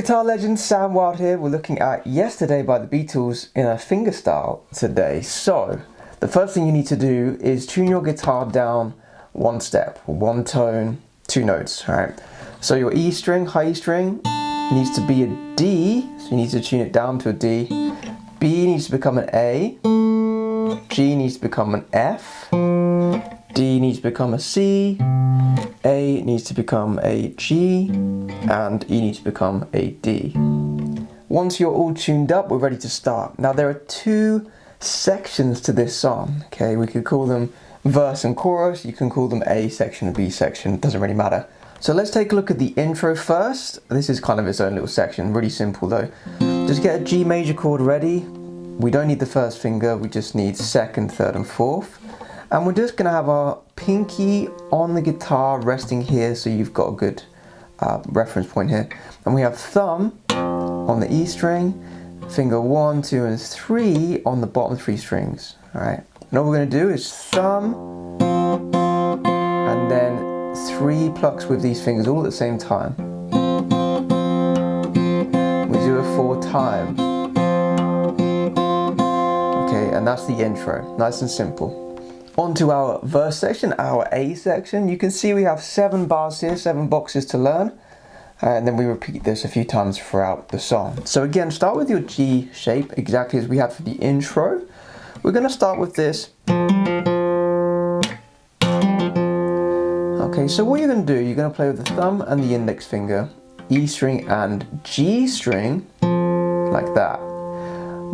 Guitar legend Sam Wild here. We're looking at Yesterday by the Beatles in a fingerstyle today. So, the first thing you need to do is tune your guitar down one step, one tone, two notes, alright? So your E string, high E string, needs to be a D, so you need to tune it down to a D. B needs to become an A, G needs to become an F, D needs to become a C, A needs to become a G, and E needs to become a D. Once you're all tuned up, we're ready to start. Now there are two sections to this song, okay? We could call them verse and chorus, you can call them A section and B section, it doesn't really matter. So let's take a look at the intro first. This is kind of its own little section, really simple though. Just get a G major chord ready. We don't need the first finger, we just need second, third and fourth. And we're just gonna have our pinky on the guitar resting here, so you've got a good reference point here. And we have thumb on the E string, finger 1, 2 and 3 on the bottom 3 strings. Alright, and all we're gonna do is thumb and then 3 plucks with these fingers all at the same time. We do it 4 times. Okay, and that's the intro, nice and simple. On to our verse section, our A section. You can see we have 7 bars here, 7 boxes to learn. And then we repeat this a few times throughout the song. So again, start with your G shape, exactly as we had for the intro. We're gonna start with this. Okay, so what you're gonna do, you're gonna play with the thumb and the index finger, E string and G string, like that.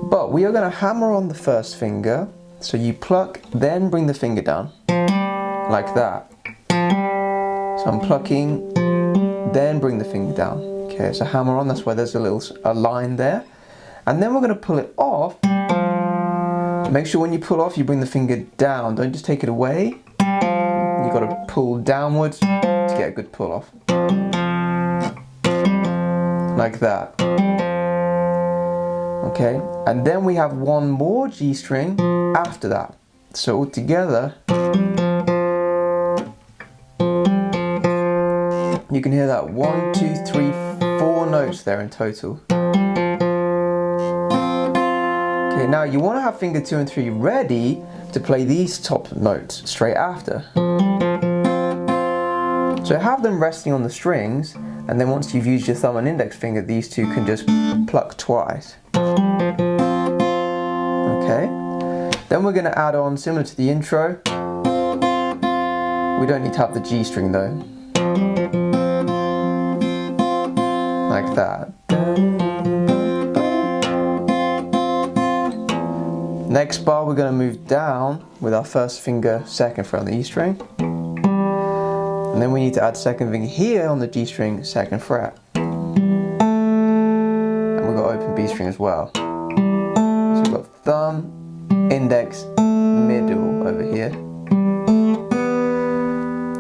But we are gonna hammer on the first finger. So you pluck, then bring the finger down, like that. So I'm plucking, then bring the finger down. Okay, so hammer on, that's why there's a line there. And then we're gonna pull it off. Make sure when you pull off, you bring the finger down. Don't just take it away. You gotta pull downwards to get a good pull off. Like that. Okay, and then we have one more G string after that. So all together, you can hear that 1, 2, 3, 4 notes there in total. Okay, now you want to have finger 2 and 3 ready to play these top notes straight after. So have them resting on the strings, and then once you've used your thumb and index finger, these two can just pluck twice. Okay, then we're going to add on, similar to the intro, we don't need to have the G string though, like that. Next bar we're going to move down with our first finger, second fret on the E string, and then we need to add second finger here on the G string, second fret, and we've got open B string as well. So we've got thumb, index, middle over here.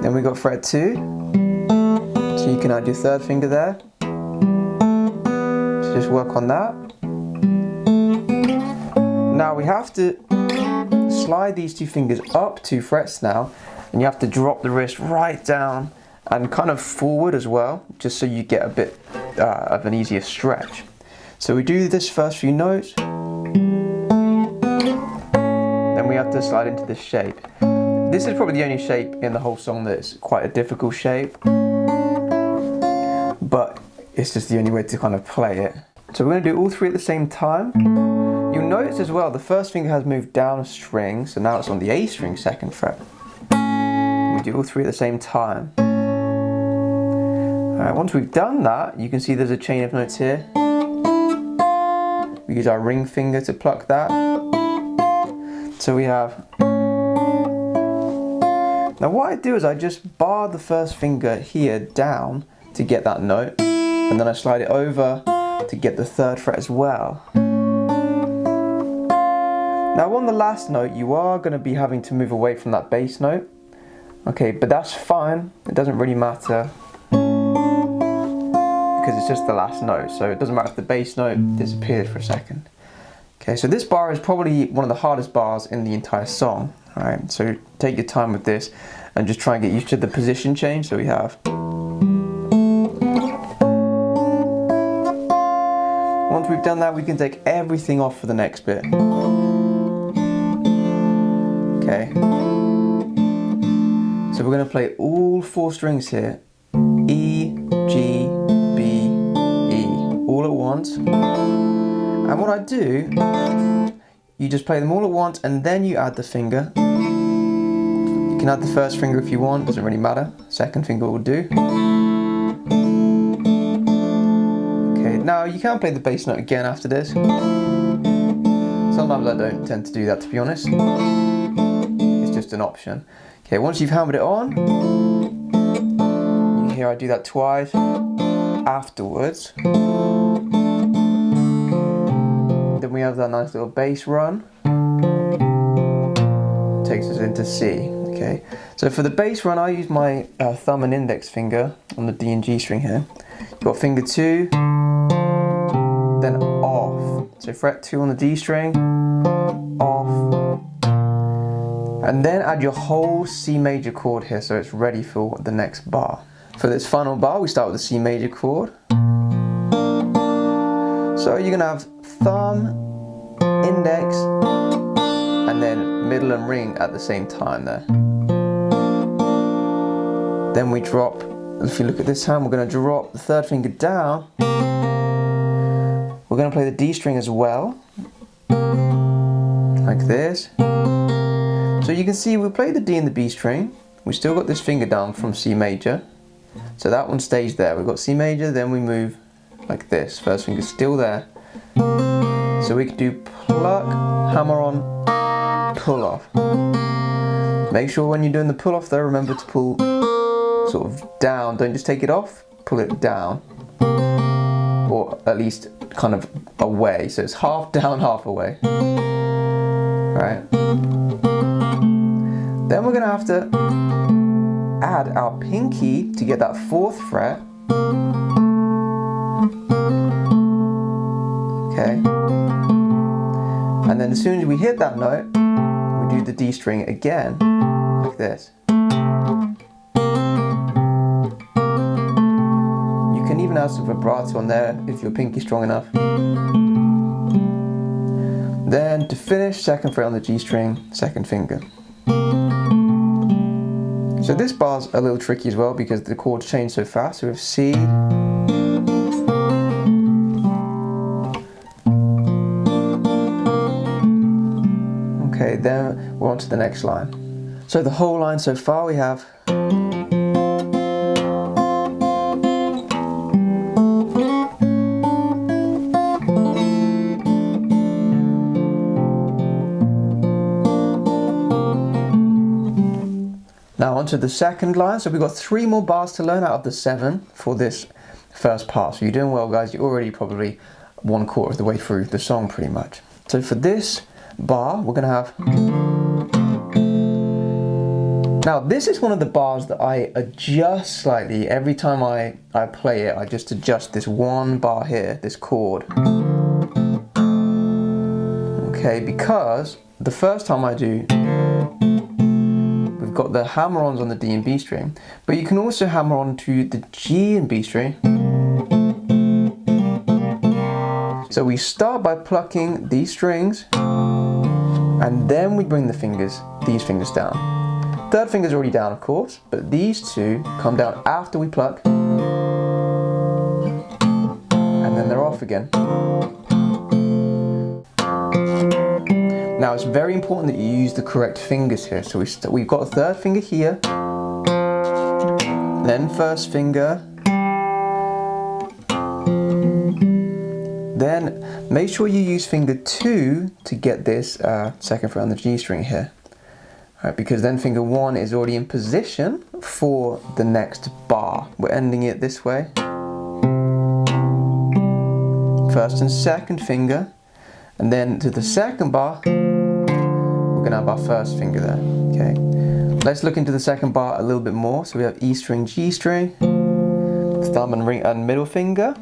Then we got fret 2, so you can add your third finger there. So just work on that. Now we have to slide these 2 fingers up 2 frets now, and you have to drop the wrist right down and kind of forward as well, just so you get a bit of an easier stretch. So we do this first few notes. Then we have to slide into this shape. This is probably the only shape in the whole song that's quite a difficult shape, but it's just the only way to kind of play it. So we're going to do all 3 at the same time. You'll notice as well the first finger has moved down a string, so now it's on the A string, second fret. We do all 3 at the same time. Alright, once we've done that, you can see there's a chain of notes here. We use our ring finger to pluck that. So we have... Now what I do is I just bar the first finger here down to get that note, and then I slide it over to get the 3rd fret as well. Now on the last note, you are going to be having to move away from that bass note. Okay, but that's fine, it doesn't really matter, because it's just the last note, so it doesn't matter if the bass note disappeared for a second. Okay, so this bar is probably one of the hardest bars in the entire song. Alright, so take your time with this and just try and get used to the position change. So we have once we've done that, we can take everything off for the next bit. Okay. So we're going to play all 4 strings here. E, G, B, E, all at once. And what I do, you just play them all at once and then you add the finger. You can add the first finger if you want, doesn't really matter. Second finger will do. Okay, now you can play the bass note again after this. Sometimes I don't tend to do that, to be honest. It's just an option. Okay, once you've hammered it on, you hear I do that twice. Afterwards, then we have that nice little bass run. Takes us into C. Okay, so for the bass run, I use my thumb and index finger on the D and G string here. You've got finger 2, then off. So fret 2 on the D string, off, and then add your whole C major chord here so it's ready for the next bar. For this final bar, we start with the C major chord. So you're gonna have thumb, index, and then middle and ring at the same time there. Then we drop, if you look at this hand, we're going to drop the 3rd finger down. We're going to play the D string as well, like this. So you can see we play the D and the B string. We still got this finger down from C major. So that one stays there. We've got C major, then we move like this. 1st finger's still there. So we could do pluck, hammer on, pull off. Make sure when you're doing the pull off though, remember to pull sort of down. Don't just take it off, pull it down. Or at least kind of away. So it's half down, half away. Right? Then we're gonna have to add our pinky to get that 4th fret. Okay. And then as soon as we hit that note, we do the D string again, like this. You can even add some vibrato on there if your pinky's strong enough. Then to finish, 2nd fret on the G string, 2nd finger. So this bar's a little tricky as well because the chords change so fast. So we have C, okay, then we're on to the next line. So the whole line so far we have now onto the second line. So we've got 3 more bars to learn out of the 7 for this first part. So you're doing well, guys. You're already probably 1/4 of the way through the song pretty much. So for this bar, we're gonna have, now this is one of the bars that I adjust slightly. Every time I play it, I just adjust this one bar here, this chord. Okay, because the first time I do, we've got the hammer-ons on the D and B string, but you can also hammer on to the G and B string. So we start by plucking these strings, and then we bring these fingers down. 3rd finger's already down, of course, but these 2 come down after we pluck, and then they're off again. Now it's very important that you use the correct fingers here. So we've got a 3rd finger here, then 1st finger, then make sure you use finger 2 to get this 2nd fret on the G string here. Right, because then finger 1 is already in position for the next bar. We're ending it this way. 1st and 2nd finger, and then to the 2nd bar, we're gonna have our 1st finger there. Okay. Let's look into the 2nd bar a little bit more. So we have E string, G string, thumb and ring and middle finger.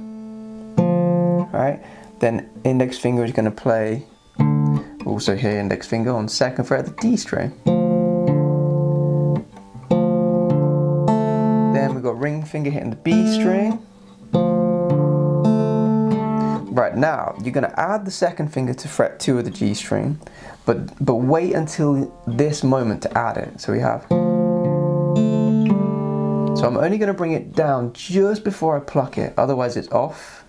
Right. Then index finger is going to play, also here index finger on 2nd fret of the D string. Then we've got ring finger hitting the B string. Right, now you're going to add the second finger to fret 2 of the G string, but wait until this moment to add it. So we have. So I'm only going to bring it down just before I pluck it, otherwise it's off.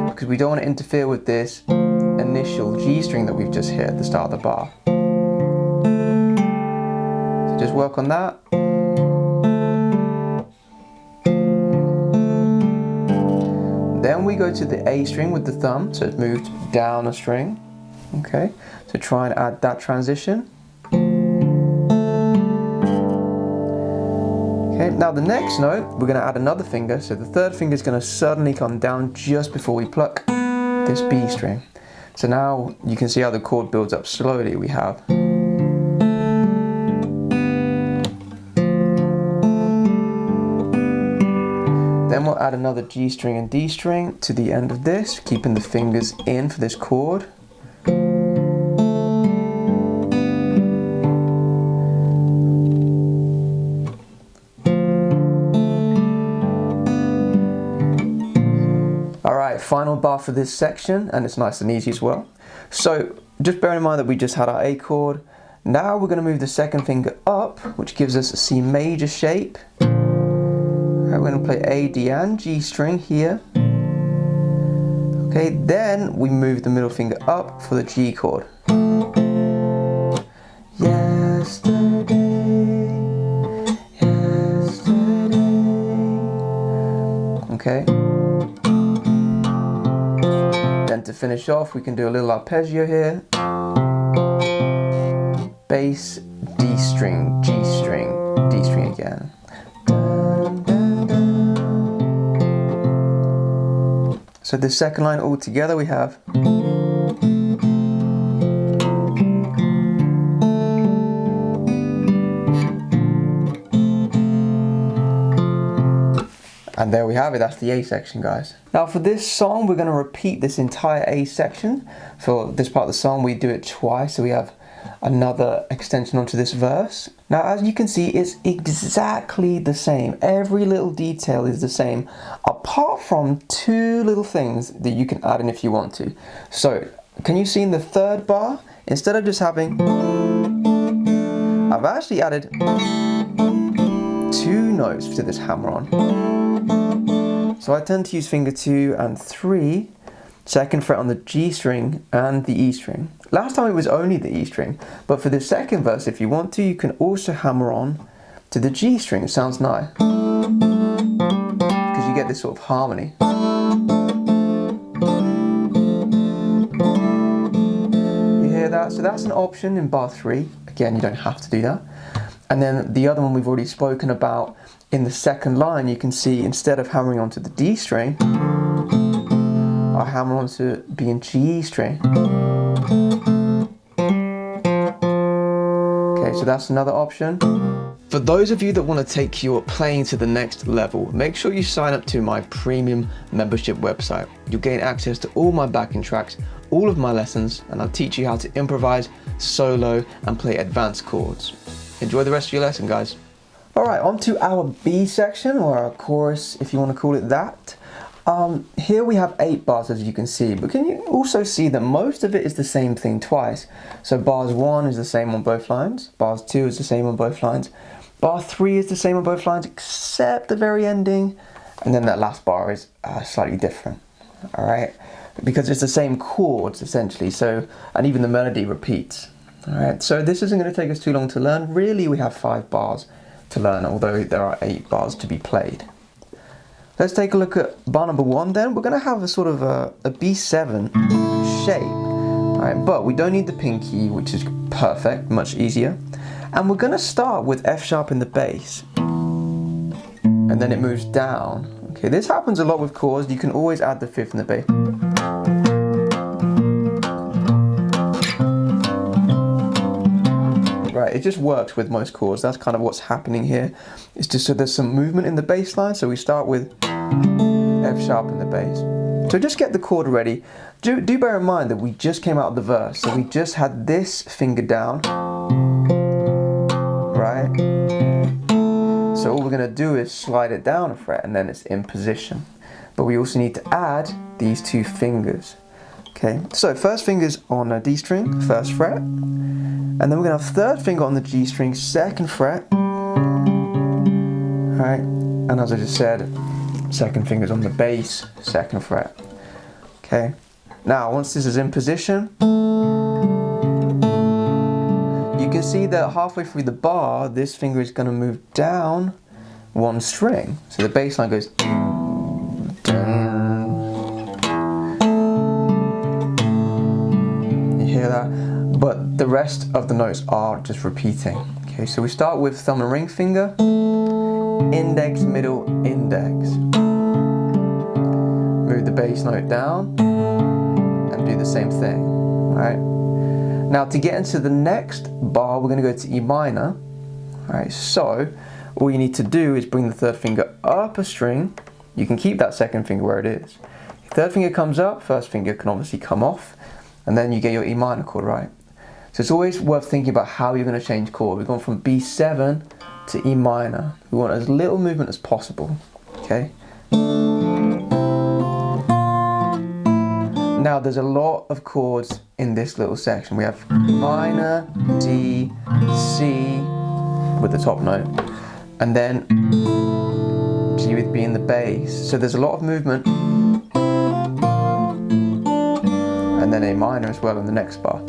Because we don't want to interfere with this initial G string that we've just hit at the start of the bar. So just work on that. Then we go to the A string with the thumb, so it's moved down a string. Okay, so try and add that transition. Okay, now the next note, we're going to add another finger, so the third finger is going to suddenly come down just before we pluck this B string. So now you can see how the chord builds up slowly. We have. Then we'll add another G string and D string to the end of this, keeping the fingers in for this chord. Alright, final bar for this section, and it's nice and easy as well. So just bear in mind that we just had our A chord. Now we're going to move the second finger up, which gives us a C major shape. We're going to play A, D and G string here. Okay, then we move the middle finger up for the G chord. Yesterday. Okay. Then to finish off, we can do a little arpeggio here. Bass, D string, G string, D string again. So the second line all together we have. And there we have it, that's the A section, guys. Now for this song, we're going to repeat this entire A section. For this part of the song, we do it twice, so we have another extension onto this verse. Now as you can see, it's exactly the same. Every little detail is the same, apart from 2 little things that you can add in if you want to. So, can you see in the third bar, instead of just having, I've actually added 2 notes to this hammer-on. So I tend to use finger 2 and 3, second fret on the G string and the E string. Last time it was only the E string, but for the second verse, if you want to, you can also hammer on to the G string. It sounds nice, because you get this sort of harmony. You hear that? So that's an option in bar 3. Again, you don't have to do that. And then the other one we've already spoken about, in the second line, you can see instead of hammering onto the D string, I hammer onto B and G string. Okay, so that's another option. For those of you that want to take your playing to the next level, make sure you sign up to my premium membership website. You'll gain access to all my backing tracks, all of my lessons, and I'll teach you how to improvise, solo, and play advanced chords. Enjoy the rest of your lesson, guys. Alright, on to our B section, or our chorus, if you want to call it that. Here we have 8 bars, as you can see, but can you also see that most of it is the same thing twice? So bars 1 is the same on both lines, bars 2 is the same on both lines, bar 3 is the same on both lines except the very ending, and then that last bar is slightly different. Alright, because it's the same chords essentially, so, and even the melody repeats. Alright, so this isn't going to take us too long to learn. Really, we have 5 bars to learn, although there are 8 bars to be played. Let's take a look at bar number 1 then. We're going to have a sort of a B7 shape. Alright, but we don't need the pinky, which is perfect, much easier. And we're going to start with F sharp in the bass. And then it moves down. Okay, this happens a lot with chords. You can always add the 5th in the bass. Right, it just works with most chords. That's kind of what's happening here. It's just so there's some movement in the bass line. So we start with F sharp in the bass. So just get the chord ready. Do bear in mind that we just came out of the verse. So we just had this finger down. Right? So all we're going to do is slide it down a fret and then it's in position. but we also need to add these 2 fingers. Okay, so first finger's on a D string, 1st fret, and then we're going to have 3rd finger on the G string, 2nd fret. Alright, and as I just said, 2nd finger's on the bass, 2nd fret. Okay, now once this is in position, you can see that halfway through the bar, this finger is going to move down 1 string. So the bass line goes dun. You hear that? But the rest of the notes are just repeating. Okay, so we start with thumb and ring finger, index, middle, index. Move the bass note down and do the same thing. Right? Now to get into the next bar, we're going to go to E minor. Alright, so all you need to do is bring the 3rd finger up a string. You can keep that 2nd finger where it is. Your 3rd finger comes up, 1st finger can obviously come off, and then you get your E minor chord, right? So it's always worth thinking about how you're going to change chord. We've gone from B7 to E minor. We want as little movement as possible. Okay? Now there's a lot of chords in this little section. We have minor, D, C with the top note, and then G with B in the bass. So there's a lot of movement, and then A minor as well in the next bar.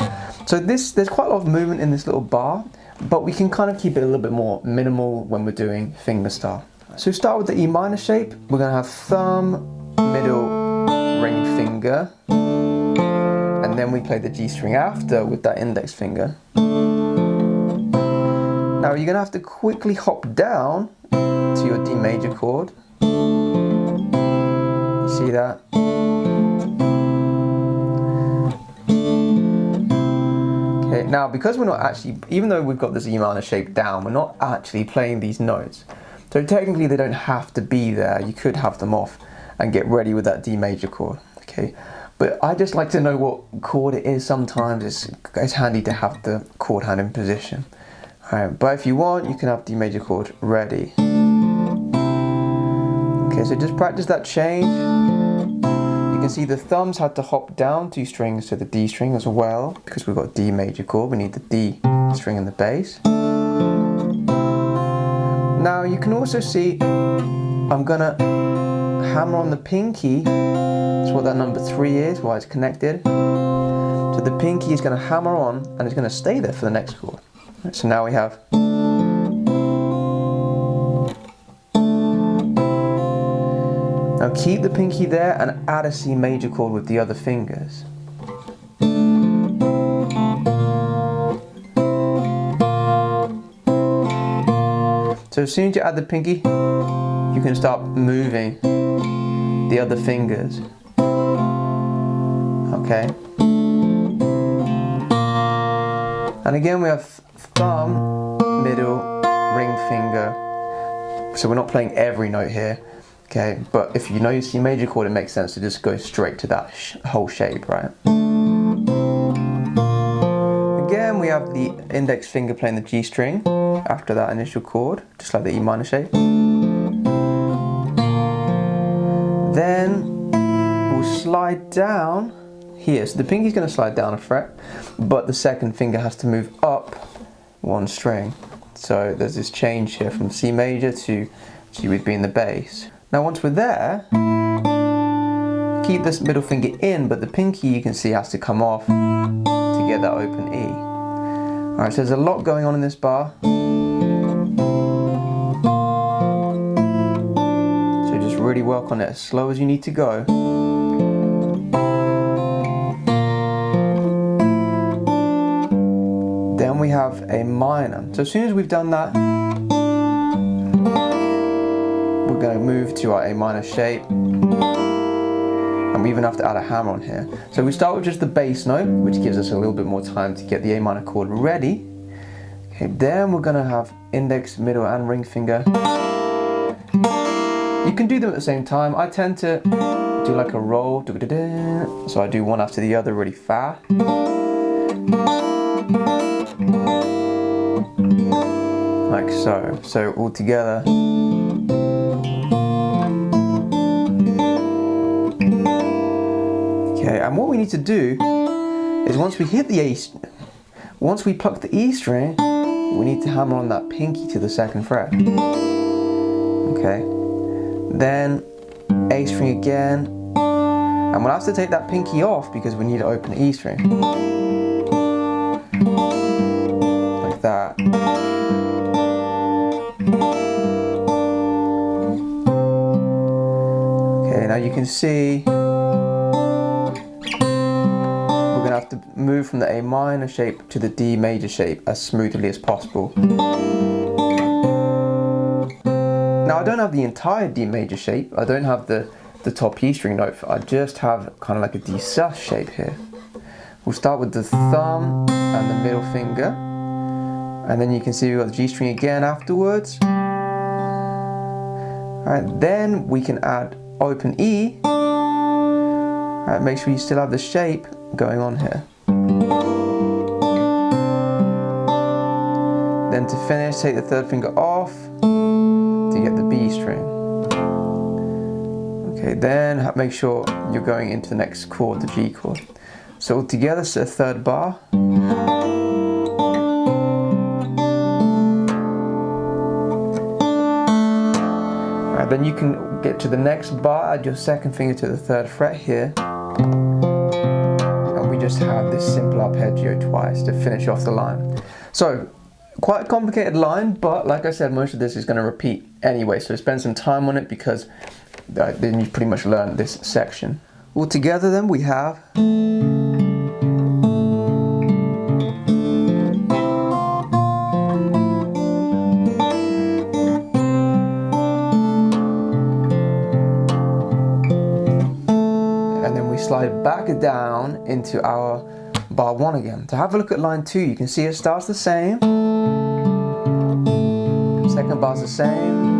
So there's quite a lot of movement in this little bar, but we can kind of keep it a little bit more minimal when we're doing fingerstyle. So start with the E minor shape. We're going to have thumb, middle, ring finger, and then we play the G string after with that index finger. Now you're going to have to quickly hop down to your D major chord. You see that? Okay, now because we're not actually, even though we've got this E minor shape down, we're not actually playing these notes. So technically they don't have to be there. You could have them off and get ready with that D major chord. Okay, but I just like to know what chord it is sometimes. It's handy to have the chord hand in position. Alright, but if you want, you can have D major chord ready. Okay, so just practice that change. You can see the thumbs had to hop down 2 strings to the D string as well, because we've got D major chord, we need the D string in the bass. Now you can also see I'm gonna hammer on the pinky. That's what that number 3 is, why it's connected. So the pinky is gonna hammer on and it's gonna stay there for the next chord. So now we have. Now keep the pinky there and add a C major chord with the other fingers. So as soon as you add the pinky, you can start moving the other fingers. Okay. And again we have thumb, middle, ring finger. So we're not playing every note here. Okay, but if you know your C major chord, it makes sense to just go straight to that whole shape, right? Again, we have the index finger playing the G string after that initial chord, just like the E minor shape. Then we'll slide down here. So the pinky's going to slide down a fret, but the 2nd finger has to move up 1 string. So there's this change here from C major to G with B in the bass. Now once we're there, keep this middle finger in, but the pinky you can see has to come off to get that open E. Alright, so there's a lot going on in this bar. So just really work on it as slow as you need to go. Then we have a minor. So as soon as we've done that, we're going to move to our A minor shape, and we even have to add a hammer on here. So we start with just the bass note, which gives us a little bit more time to get the A minor chord ready. Okay, then we're going to have index, middle and ring finger. You can do them at the same time. I tend to do like a roll, so I do one after the other really fast. Like so. So all together. Okay, and what we need to do is once we hit the once we pluck the E string, we need to hammer on that pinky to the 2nd fret. Okay, then A string again, and we'll have to take that pinky off because we need to open the E string. Like that. Okay, now you can see we're going to have to move from the A minor shape to the D major shape as smoothly as possible. Now I don't have the entire D major shape, I don't have the top E string note, I just have kind of like a D sus shape here. We'll start with the thumb and the middle finger, and then you can see we've got the G string again afterwards. Alright, then we can add open E. Alright, make sure you still have the shape going on here. Then to finish, take the 3rd finger off to get the B string. Okay, then make sure you're going into the next chord, the G chord. So all together, it's a 3rd bar. Alright, then you can get to the next bar, add your 2nd finger to the 3rd fret here. And we just have this simple arpeggio twice to finish off the line. So, quite a complicated line, but like I said, most of this is going to repeat anyway, so spend some time on it because then you've pretty much learned this section. All together then we have and then we slide back down into our bar 1 again. To have a look at line 2, you can see it starts the same. 2nd bar's the same.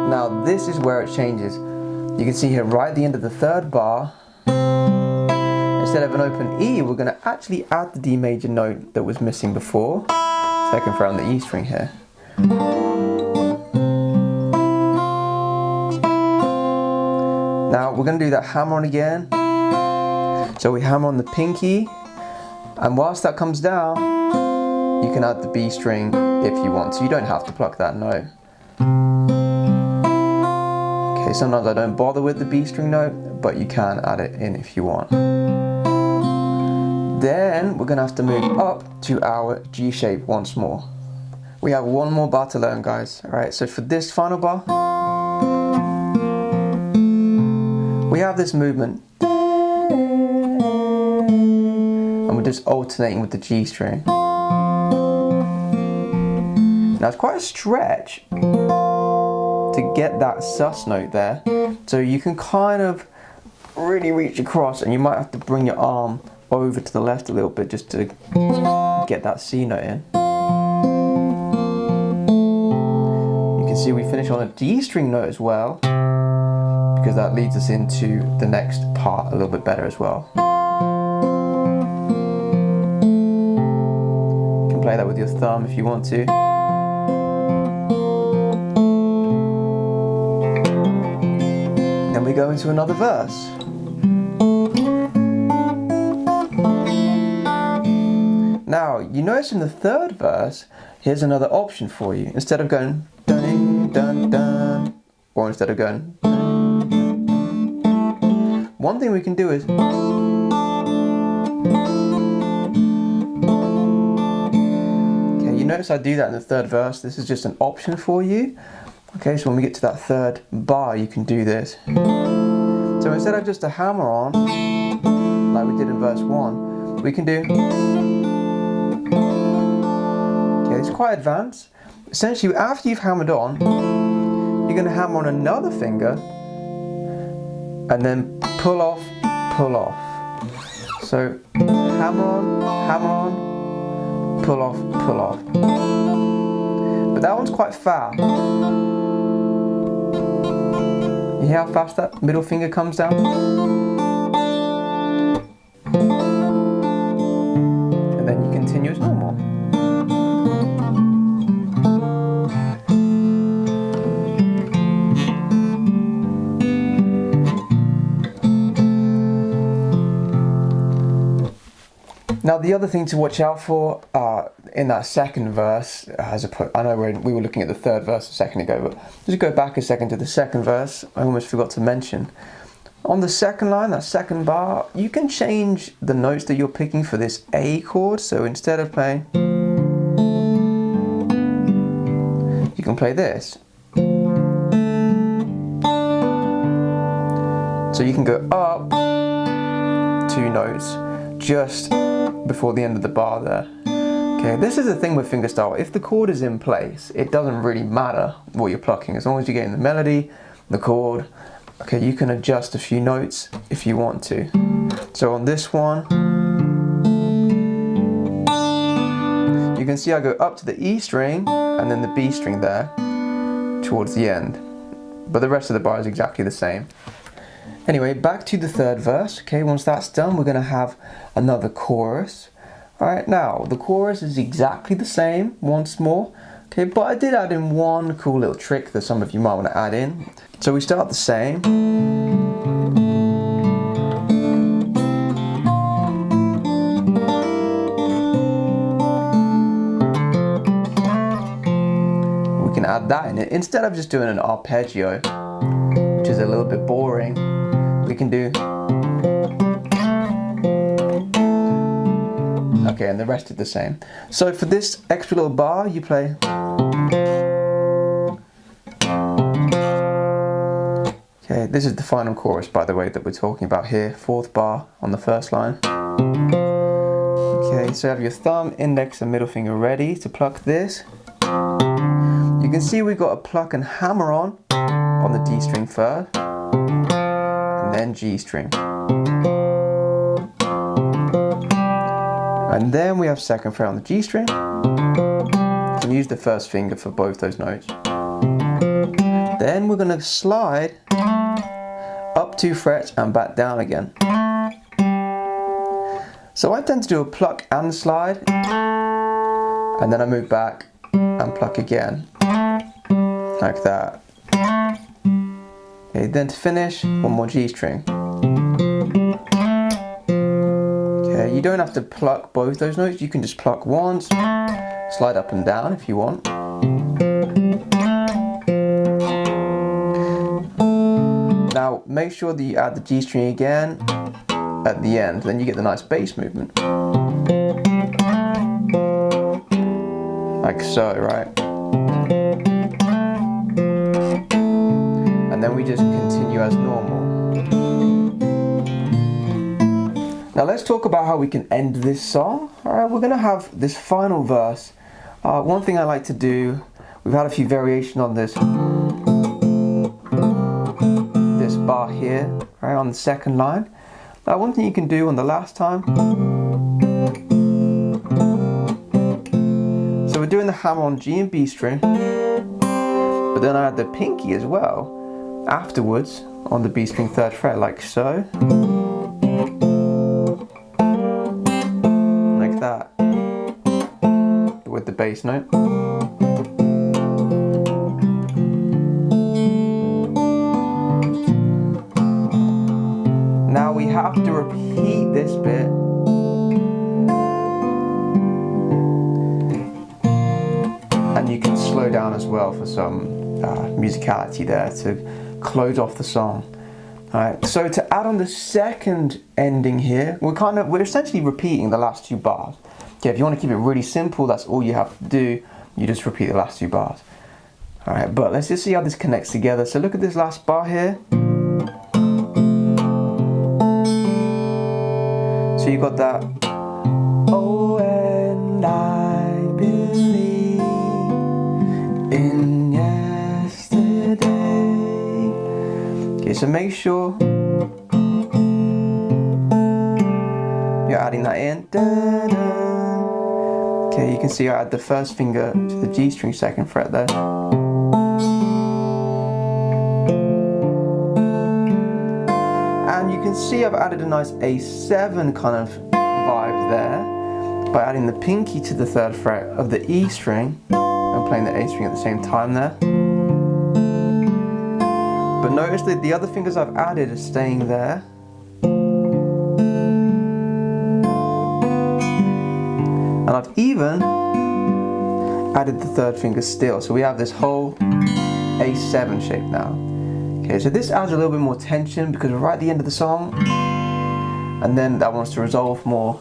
Now this is where it changes. You can see here right at the end of the 3rd bar, instead of an open E, we're going to actually add the D major note that was missing before. 2nd fret on the E string here. Now we're going to do that hammer on again. So we hammer on the pinky, and whilst that comes down, you can add the B string if you want, so you don't have to pluck that note. Okay, sometimes I don't bother with the B string note, but you can add it in if you want. Then we're going to have to move up to our G shape once more. We have one more bar to learn, guys. Alright, so for this final bar, we have this movement, and we're just alternating with the G string. Now it's quite a stretch to get that sus note there, so you can kind of really reach across, and you might have to bring your arm over to the left a little bit just to get that C note in. You can see we finish on a D string note as well, because that leads us into the next part a little bit better as well. You can play that with your thumb if you want to. Then we go into another verse. Now, you notice in the 3rd verse, here's another option for you. Instead of going dun dun dun, or instead of going dun, dun, dun, one thing we can do is okay, you notice I do that in the 3rd verse. This is just an option for you. Okay, so when we get to that 3rd bar, you can do this. So instead of just a hammer on, like we did in verse 1, we can do. Okay, it's quite advanced. Essentially, after you've hammered on, you're going to hammer on another finger, and then pull off, pull off. So hammer on, pull off, pull off. But that one's quite fast. You hear how fast that middle finger comes down? And then you continue as normal. Now the other thing to watch out for in that second verse, I know we were looking at the third verse a second ago, but just go back a second to the second verse. I almost forgot to mention. On the second line, that second bar, you can change the notes that you're picking for this A chord. So instead of playing, you can play this. So you can go up 2 notes just before the end of the bar there. Okay, this is the thing with fingerstyle. If the chord is in place, it doesn't really matter what you're plucking. As long as you're getting the melody, the chord, okay, you can adjust a few notes if you want to. So on this one, you can see I go up to the E string and then the B string there towards the end. But the rest of the bar is exactly the same. Anyway, back to the third verse. Okay, once that's done, we're going to have another chorus. Alright, now the chorus is exactly the same once more. Okay, but I did add in one cool little trick that some of you might want to add in. So we start the same. We can add that in it. Instead of just doing an arpeggio, which is a little bit boring, we can do. Okay, and the rest is the same. So for this extra little bar, you play. Okay, this is the final chorus, by the way, that we're talking about here. 4th bar on the first line. Okay, so have your thumb, index, and middle finger ready to pluck this. You can see we've got a pluck and hammer on the D string first, and then G string. And then we have 2nd fret on the G string. You can use the first finger for both those notes. Then we're going to slide up 2 frets and back down again. So I tend to do a pluck and slide, and then I move back and pluck again, like that. Okay, then to finish, one more G string. Okay, you don't have to pluck both those notes, you can just pluck once, slide up and down if you want. Now make sure that you add the G string again at the end, then you get the nice bass movement. Like so, right? And then we just continue as normal. Now let's talk about how we can end this song. Alright, we're going to have this final verse. One thing I like to do, we've had a few variations on this bar here, right, on the second line. Now one thing you can do on the last time, so we're doing the hammer on G and B string, but then I add the pinky as well afterwards on the B string 3rd fret, like so, like that, with the bass note. Now we have to repeat this bit and you can slow down as well for some musicality there to close off the song. Alright, so to add on the second ending here, we're essentially repeating the last 2 bars. Okay, if you want to keep it really simple, that's all you have to do. You just repeat the last 2 bars. Alright, but let's just see how this connects together. So look at this last bar here. So you got that. Oh, and I believe in yesterday. Okay, so make sure you're adding that in. Da, da. Okay, you can see I add the first finger to the G string 2nd fret there. And you can see I've added a nice A7 kind of vibe there by adding the pinky to the 3rd fret of the E string and playing the A string at the same time there. But notice that the other fingers I've added are staying there. And I've even added the third finger still. So we have this whole A7 shape now. Okay, so this adds a little bit more tension because we're right at the end of the song. And then that wants to resolve more.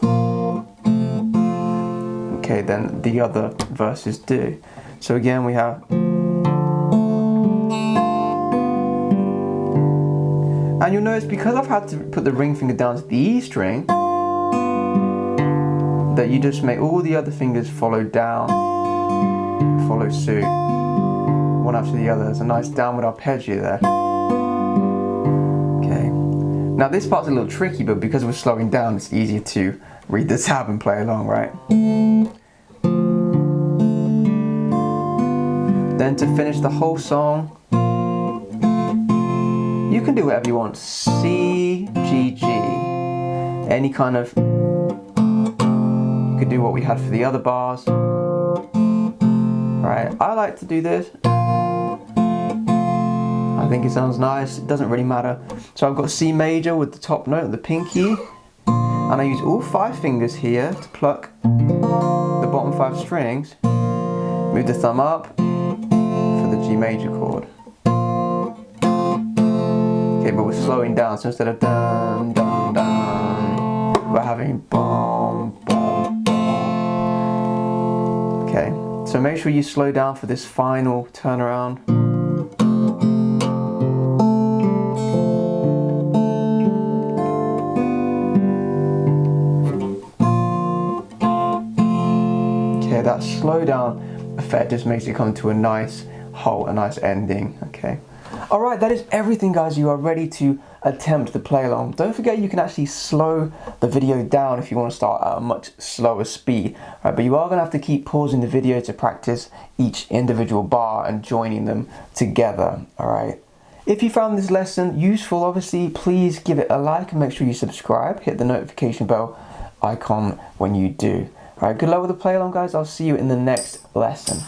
Okay, than the other verses do. So again we have. And you'll notice because I've had to put the ring finger down to the E string, that you just make all the other fingers follow down, follow suit, one after the other. There's a nice downward arpeggio there. Okay. Now this part's a little tricky, but because we're slowing down, it's easier to read the tab and play along, right? Then to finish the whole song, you can do whatever you want. C, G, G. Any kind of... You could do what we had for the other bars. Right, I like to do this. I think it sounds nice. It doesn't really matter. So I've got C major with the top note, the pinky. And I use all 5 fingers here to pluck the bottom 5 strings. Move the thumb up for the G major chord. Okay, but we're slowing down, so instead of dun, dun, dun, we're having bum, bum, bum. Okay, so make sure you slow down for this final turnaround. Okay, that slow down effect just makes it come to a nice halt, a nice ending. Okay. Alright, that is everything, guys. You are ready to attempt the play along. Don't forget you can actually slow the video down if you want to start at a much slower speed. Right, but you are going to have to keep pausing the video to practice each individual bar and joining them together. Alright. If you found this lesson useful, obviously, please give it a like and make sure you subscribe. Hit the notification bell icon when you do. Alright, good luck with the play along, guys. I'll see you in the next lesson.